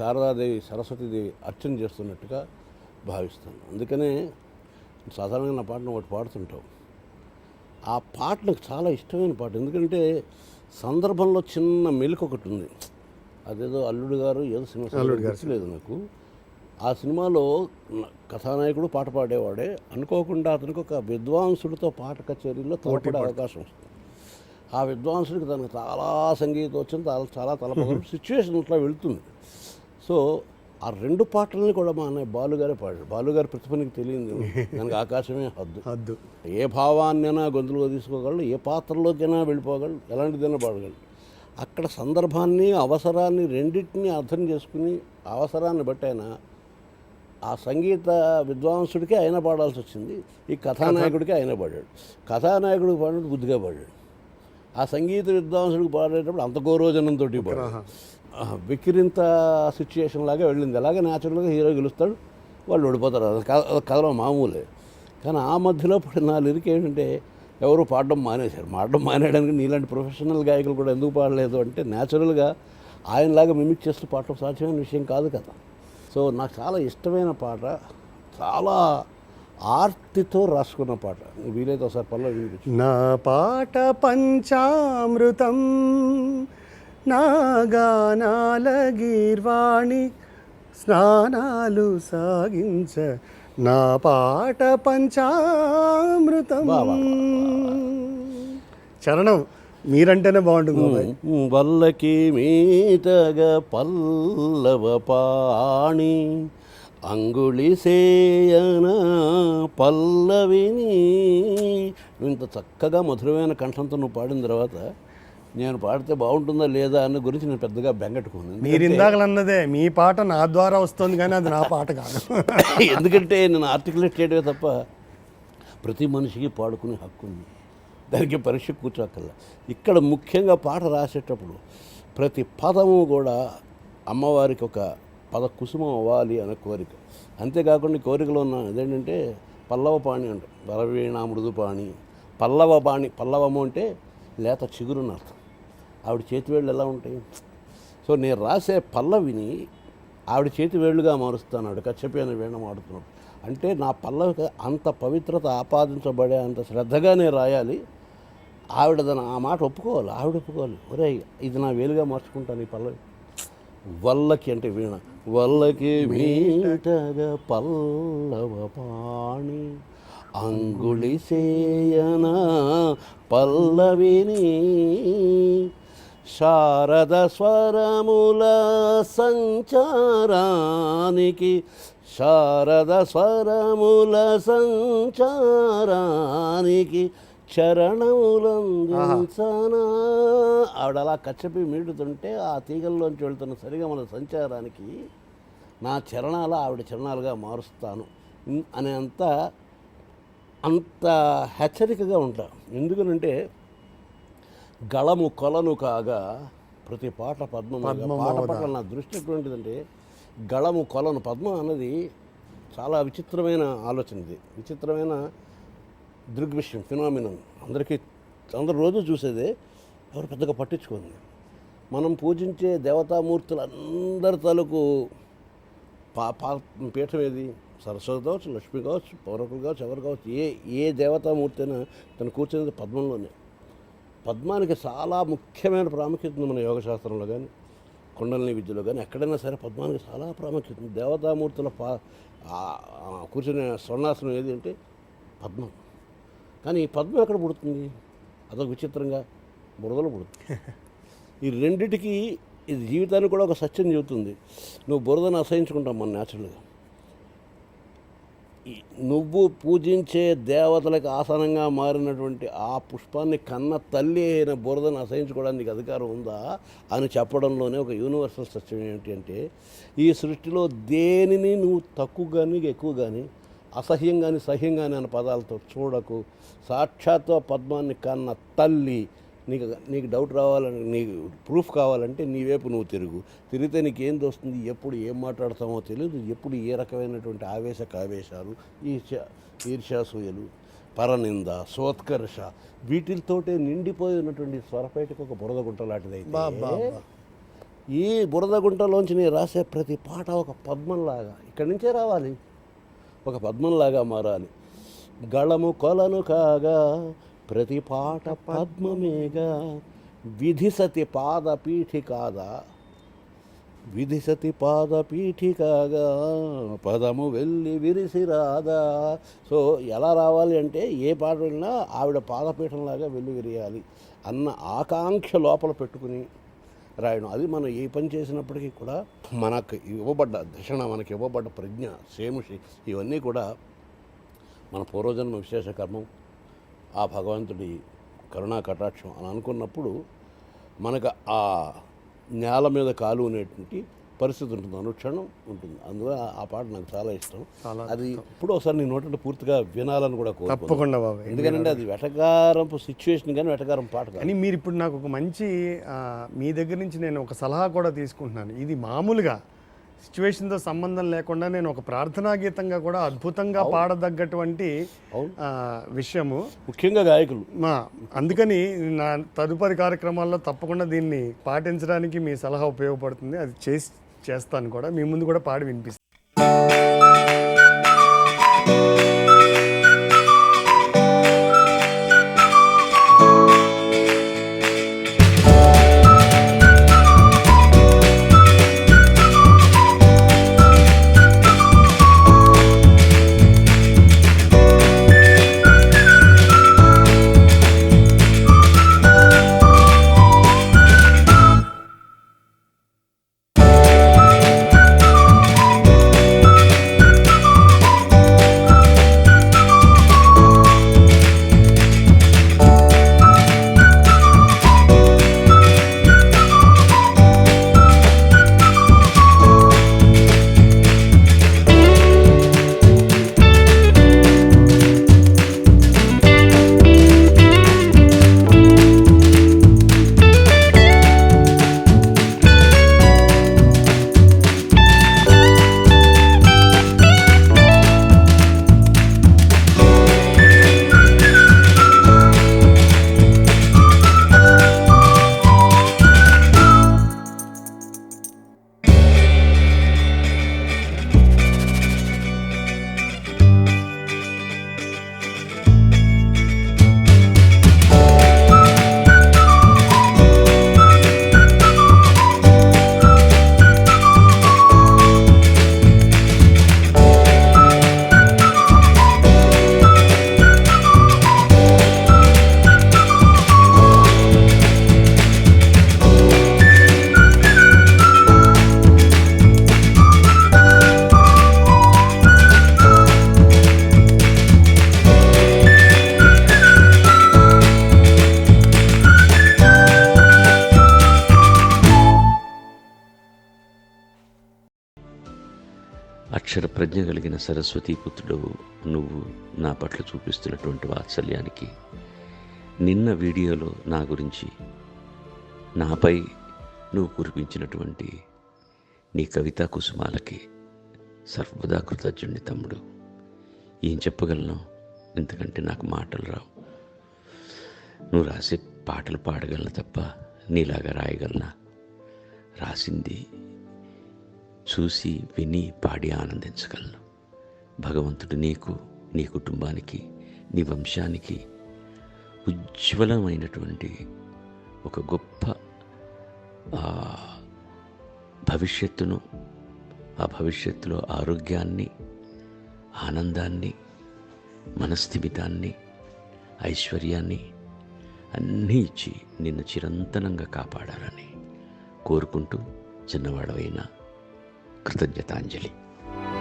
శారదాదేవి సరస్వతీదేవి అర్చన చేస్తున్నట్టుగా భావిస్తాను. అందుకనే సాధారణంగా నా పాటను ఒకటి పాడుతుంటాం. ఆ పాట నాకు చాలా ఇష్టమైన పాట. ఎందుకంటే సందర్భంలో చిన్న మెలిక ఒకటి ఉంది. అదేదో అల్లుడు గారు ఏదో సినిమా గుర్తులేదు నాకు. ఆ సినిమాలో కథానాయకుడు పాట పాడేవాడే, అనుకోకుండా అతనికి ఒక విద్వాంసుడితో పాట కచేరీలో తలపడే అవకాశం వస్తుంది. ఆ విద్వాంసుడికి తనకు చాలా సంగీతం వచ్చింది, చాలా తలపడం సిచ్యువేషన్ అట్లా వెళుతుంది. సో ఆ రెండు పాటలని కూడా మా అన్నయ్య బాలుగారే పాడాడు. బాలుగారి ప్రతిభనికి తెలియదు, దానికి ఆకాశమే హద్దు. ఏ భావాన్నైనా గొంతులో తీసుకోగలడు, ఏ పాత్రలోకైనా వెళ్ళిపోగలడు, ఎలాంటిదైనా పాడగలడు. అక్కడ సందర్భాన్ని అవసరాన్ని రెండింటినీ అర్థం చేసుకుని అవసరాన్ని బట్టి ఆయన ఆ సంగీత విద్వాంసుడికి ఆయన పాడాల్సి వచ్చింది, ఈ కథానాయకుడికి ఆయన పాడాడు. కథానాయకుడికి పాడినట్టు బుద్ధిగా పాడాడు, ఆ సంగీత విద్వాంసుడికి పాడేటప్పుడు అంత గౌరవజనంతో పాడాడు. వికిరింత సిచ్యుయేషన్ లాగా వెళ్ళింది. అలాగే న్యాచురల్గా హీరో గెలుస్తాడు, వాళ్ళు ఓడిపోతారు. అది కథలో మామూలే. కానీ ఆ మధ్యలో పడిన లిరిక్ ఏంటంటే ఎవరు పాడడం మానేశారు. మానేయడానికి నీలాంటి ప్రొఫెషనల్ గాయకులు కూడా ఎందుకు పాడలేదు అంటే, న్యాచురల్గా ఆయనలాగా మిమిక్ చేస్తూ పాడటం సాధ్యమైన విషయం కాదు కదా. సో నాకు చాలా ఇష్టమైన పాట, చాలా ఆర్తితో రాసుకున్న పాట. వీలైతే ఒకసారి పల్లవి వినిపించు. నా పాట పంచామృతం, నా గానాల గీర్వాణి స్నానాలు సాగించ, నా పాట పంచామృతం. చరణం మీరంటేనే బాగుంటుంది. వల్లకి మీతగా పల్లవ పాణి అంగుళి సేయన పల్లవిని. ఇంత చక్కగా మధురమైన కంఠంతో నువ్వు పాడిన తర్వాత నేను పాడితే బాగుంటుందా లేదా అన్న గురించి నేను పెద్దగా బెంగట్టుకున్నాను. మీరు ఇందాకలన్నదే మీ పాట నా ద్వారా వస్తుంది, కానీ అది నా పాట కాదు. ఎందుకంటే నేను ఆర్టికులేట్ చేయడమే తప్ప ప్రతి మనిషికి పాడుకునే హక్కు ఉంది, దానికి పరీక్ష కూర్చోక్కర్లా. ఇక్కడ ముఖ్యంగా పాట రాసేటప్పుడు ప్రతి పదము కూడా అమ్మవారికి ఒక పద కుసుమం అవ్వాలి అనే కోరిక. అంతేకాకుండా కోరికలో ఉన్న అదేంటంటే పల్లవ పాణి అంట, బలవీణ మృదుపాణి. పల్లవ పాణి, పల్లవము అంటే లేత చిగురుని అర్థం. ఆవిడ చేతివేళ్ళు ఎలా ఉంటాయి? సో నేను రాసే పల్లవిని ఆవిడ చేతివేళ్ళుగా మారుస్తాను. ఆవిడ కచ్చపైన వీణ మాడుతున్నాడు అంటే నా పల్లవికి అంత పవిత్రత ఆపాదించబడే అంత శ్రద్ధగానే రాయాలి. ఆవిడ ఆ మాట ఒప్పుకోవాలి, ఆవిడ ఒప్పుకోవాలి. ఒరే ఇది నా వేలుగా మార్చుకుంటాను ఈ పల్లవి. వల్లకి అంటే వీణ, వల్లకి మీటగా పల్లవ పాణి అంగుళి సేయన పల్లవిని శారద స్వరముల సంచారానికి, శారద స్వరముల సంచారానికి చరణములందించనా. ఆవిడ అలా కచ్చపి మీడుతుంటే ఆ తీగల్లోంచి వెళ్తున్న సరిగమల సంచారానికి నా చరణాలు ఆవిడ చరణాలుగా మారుస్తాను అంత హెచ్చరికగా ఉంటా. ఎందుకనంటే గళము కొలను కాగా ప్రతి పాట పద్మం. పాట పట్ల నా దృష్టి ఎటువంటిదంటే గళము కొలను. పద్మం అన్నది చాలా విచిత్రమైన ఆలోచన, ఇది విచిత్రమైన దృగ్విషయం, ఫినామినన్. అందరూ రోజు చూసేదే, ఎవరు పెద్దగా పట్టించుకుంది. మనం పూజించే దేవతామూర్తులు అందరి తాలూకు పీఠం ఏది? సరస్వతి కావచ్చు, లక్ష్మి కావచ్చు, పౌరకులు కావచ్చు, ఎవరు కావచ్చు, ఏ దేవతామూర్తి అయినా తను కూర్చునేది పద్మంలోనే. పద్మానికి చాలా ముఖ్యమైన ప్రాముఖ్యత ఉంది మన యోగశాస్త్రంలో కానీ కుండలిని విద్యలో కానీ ఎక్కడైనా సరే పద్మానికి చాలా ప్రాముఖ్యత ఉంది. దేవతామూర్తుల కూర్చునే స్వర్ణాసనం ఏది అంటే పద్మం. కానీ ఈ పద్మం ఎక్కడ పుడుతుంది? అదొక విచిత్రంగా బురదలో పుడుతుంది. ఈ రెండిటికి ఇది జీవితానికి కూడా ఒక సత్యం చెబుతుంది. నువ్వు బురదను అసహించుకుంటావు మన న్యాచురల్గా. నువ్వు పూజించే దేవతలకు ఆసనంగా మారినటువంటి ఆ పుష్పాన్ని కన్న తల్లి అయిన బురదను అసహించుకోవడానికి అధికారం ఉందా అని చెప్పడంలోనే ఒక యూనివర్సల్ సత్యం ఏంటి అంటే, ఈ సృష్టిలో దేనిని నువ్వు తక్కువ కానీ ఎక్కువ కానీ అసహ్యం కానీ సహ్యం కానీ అనే పదాలతో చూడకు. సాక్షాత్తు పద్మాన్ని కన్న తల్లి. నీకు డౌట్ రావాలని, నీకు ప్రూఫ్ కావాలంటే నీ వైపు నువ్వు తిరిగితే నీకేం వస్తుంది? ఎప్పుడు ఏం మాట్లాడతామో తెలియదు, ఎప్పుడు ఏ రకమైనటువంటి కావేశాలు, ఈర్ష్యాసూయలు, పరనింద, సోత్కర్ష, వీటితోటే నిండిపోయి ఉన్నటువంటి స్వరపేటకు ఒక బురద గుంట లాంటిదైతే ఈ బురద గుంటలోంచి నేను రాసే ప్రతి పాట ఒక పద్మంలాగా ఇక్కడి నుంచే రావాలి, ఒక పద్మంలాగా మారాలి. గళము కొలను కాగా ప్రతి పాట పద్మమేగా, విధిసతి పాదపీఠి కాదా, విధిసతి పాదపీఠికాగా పదము వెళ్ళి విరిసిరాదా. సో ఎలా రావాలి అంటే ఏ పాట వెళ్ళినా ఆవిడ పాదపీఠంలాగా వెళ్ళి విరియాలి అన్న ఆకాంక్ష లోపల పెట్టుకుని రాయడం. అది మనం ఏ పని చేసినప్పటికీ కూడా మనకు ఇవ్వబడ్డ దక్షిణ, మనకి ఇవ్వబడ్డ ప్రజ్ఞ, సేముషి, ఇవన్నీ కూడా మన పూర్వజన్మ విశేష కర్మం, ఆ భగవంతుడి కరుణా కటాక్షం అని అనుకున్నప్పుడు మనకు ఆ నేల మీద కాలు అనేటువంటి పరిస్థితి ఉంటుంది, అనుక్షణం ఉంటుంది. అందులో ఆ పాట నాకు చాలా ఇష్టం. అది ఇప్పుడు ఒకసారి నీ నోటి పూర్తిగా వినాలని కూడా తప్పకుండా బాబు. ఎందుకంటే అది వెటకారపు సిచ్యువేషన్ కానీ వెటకారం పాట కానీ మీరు ఇప్పుడు నాకు ఒక మంచి మీ దగ్గర నుంచి నేను ఒక సలహా కూడా తీసుకుంటున్నాను. ఇది మామూలుగా సిచ్యువేషన్తో సంబంధం లేకుండా నేను ఒక ప్రార్థనా గీతంగా కూడా అద్భుతంగా పాడదగ్గటువంటి విషయము, ముఖ్యంగా గాయకులు. అందుకని నా తదుపరి కార్యక్రమాల్లో తప్పకుండా దీన్ని పాటించడానికి మీ సలహా ఉపయోగపడుతుంది. అది చేస్తాను కూడా, మీ ముందు కూడా పాడి వినిపిస్తాను. అక్షర ప్రజ్ఞ కలిగిన సరస్వతీపుత్రుడు నువ్వు నా పట్ల చూపిస్తున్నటువంటి వాత్సల్యానికి, నిన్న వీడియోలో నా గురించి, నాపై నువ్వు కురిపించినటువంటి నీ కవితా కుసుమాలకి సర్వదా కృతజ్ఞుడి తమ్ముడు. ఏం చెప్పగలను, ఎందుకంటే నాకు మాటలు రావు. నువ్వు రాసే పాటలు పాడగలను తప్ప నీలాగా రాయగలనా? రాసింది చూసి విని పాడి ఆనందించగలను. భగవంతుడు నీకు, నీ కుటుంబానికి, నీ వంశానికి ఉజ్వలమైనటువంటి ఒక గొప్ప భవిష్యత్తును, ఆ భవిష్యత్తులో ఆరోగ్యాన్ని, ఆనందాన్ని, మనస్థిమితాన్ని, ఐశ్వర్యాన్ని అన్నీ ఇచ్చి నిన్ను చిరంతనంగా కాపాడాలని కోరుకుంటూ చిన్నవాడవైన కృతజ్ఞతాంజలి.